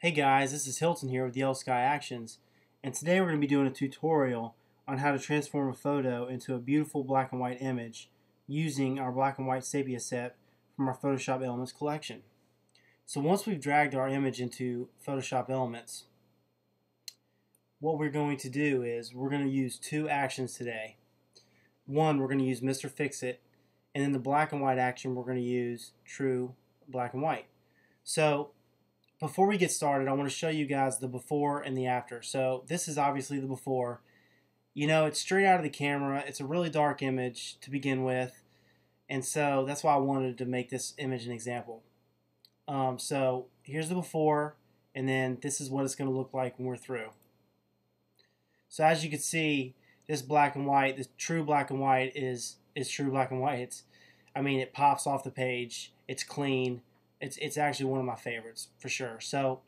Hey guys, this is Hilton here with Yellow Sky Actions, and today we're going to be doing a tutorial on how to transform a photo into a beautiful black and white image using our black and white sepia set from our Photoshop Elements collection. So once we've dragged our image into Photoshop Elements, what we're going to do is we're going to use two actions today. One, we're going to use Mr. Fix-It, and then the black and white action we're going to use True Black and White. So before we get started, I want to show you guys the before and the after. So this is obviously the before. You know, it's straight out of the camera. It's a really dark image to begin with. And so that's why I wanted to make this image an example. So here's the before, and then this is what it's going to look like when we're through. So as you can see, this black and white, this true black and white is true black and white. It pops off the page. It's clean. It's actually one of my favorites for sure. So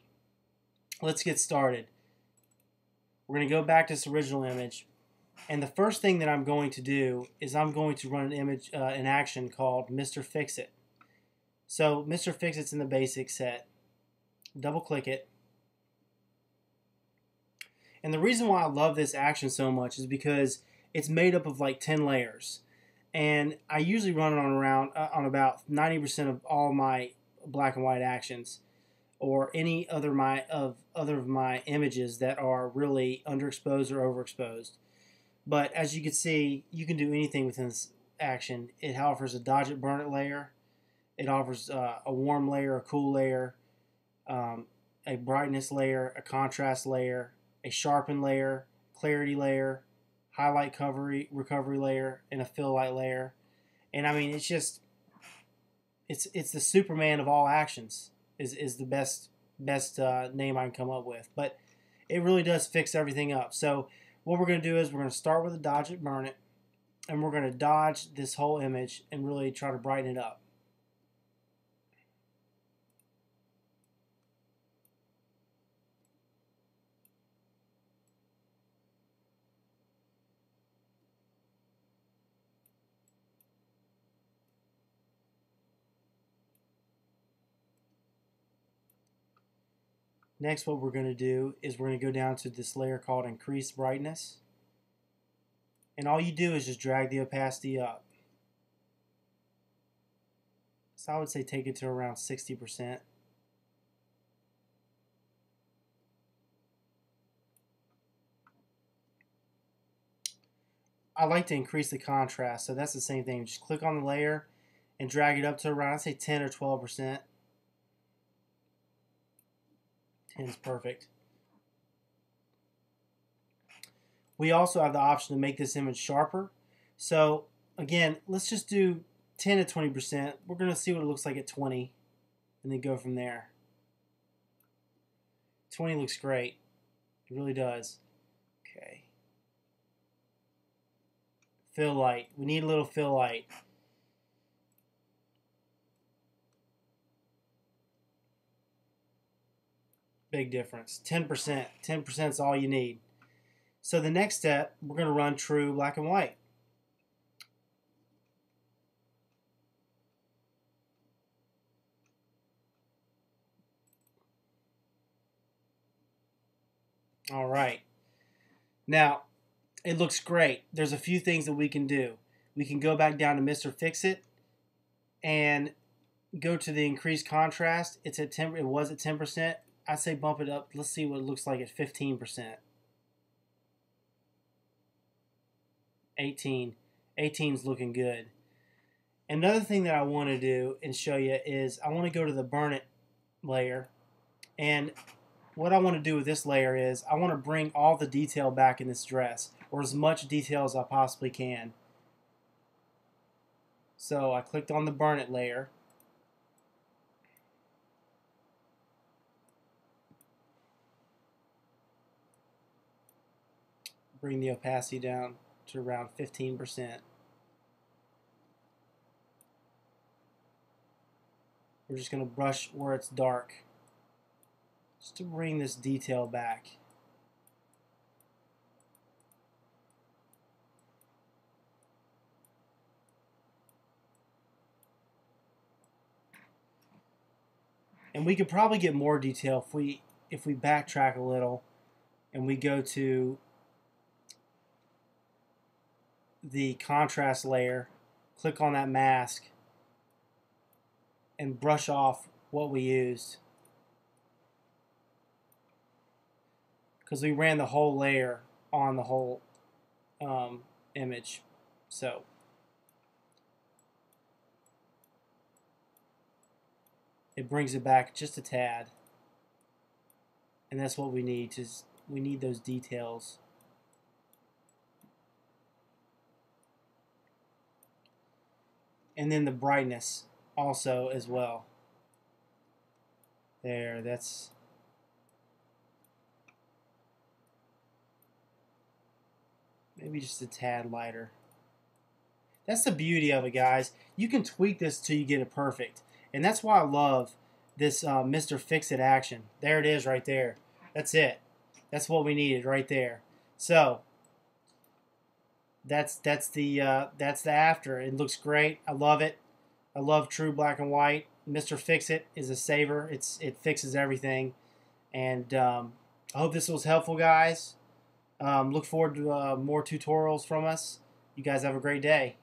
let's get started. We're going to go back to this original image, and the first thing that I'm going to do is I'm going to run an action called Mr. Fix-It. So Mr. Fix-It's in the basic set. Double click it. And the reason why I love this action so much is because it's made up of like 10 layers, and I usually run it on about 90% of all my black and white actions, or any other of my images that are really underexposed or overexposed. But as you can see, you can do anything within this action. It offers a dodge it, burn it layer. It offers a warm layer, a cool layer, a brightness layer, a contrast layer, a sharpen layer, clarity layer, highlight recovery layer, and a fill light layer. And it's just it's the Superman of all actions is the best name I can come up with. But it really does fix everything up. So what we're going to do is we're going to start with a dodge it, burn it, and we're going to dodge this whole image and really try to brighten it up. Next, what we're going to do is we're going to go down to this layer called Increase Brightness. And all you do is just drag the opacity up. So I would say take it to around 60%. I like to increase the contrast, so that's the same thing. Just click on the layer and drag it up to around, I'd say 10 or 12%. 10 is perfect. We also have the option to make this image sharper. So again, let's just do 10 to 20%. We're going to see what it looks like at 20 and then go from there. 20 looks great. It really does. Okay. Fill light. We need a little fill light. Big difference. 10%. 10% is all you need. So the next step, we're going to run True Black and White. All right. Now, it looks great. There's a few things that we can do. We can go back down to Mr. Fix-It and go to the increased contrast. It's at 10. It was at 10%. I say bump it up. Let's see what it looks like at 15%. 18. 18 is looking good. Another thing that I want to do and show you is I want to go to the burn it layer, and what I want to do with this layer is I want to bring all the detail back in this dress, or as much detail as I possibly can. So I clicked on the burn it layer. Bring the opacity down to around 15%. We're just going to brush where it's dark, just to bring this detail back. And we could probably get more detail if we backtrack a little and we go to the contrast layer, click on that mask, and brush off what we used, because we ran the whole layer on the whole image. So it brings it back just a tad, and that's what we need. We need those details. And then the brightness also as well. There, that's maybe just a tad lighter. That's the beauty of it, guys. You can tweak this till you get it perfect. And that's why I love this Mr. Fix-It action. There it is right there. That's it. That's what we needed right there. So that's the after. It looks great. I love it. I love true black and white. Mr. Fix-It is a saver. It fixes everything. And I hope this was helpful, guys. Look forward to more tutorials from us. You guys have a great day.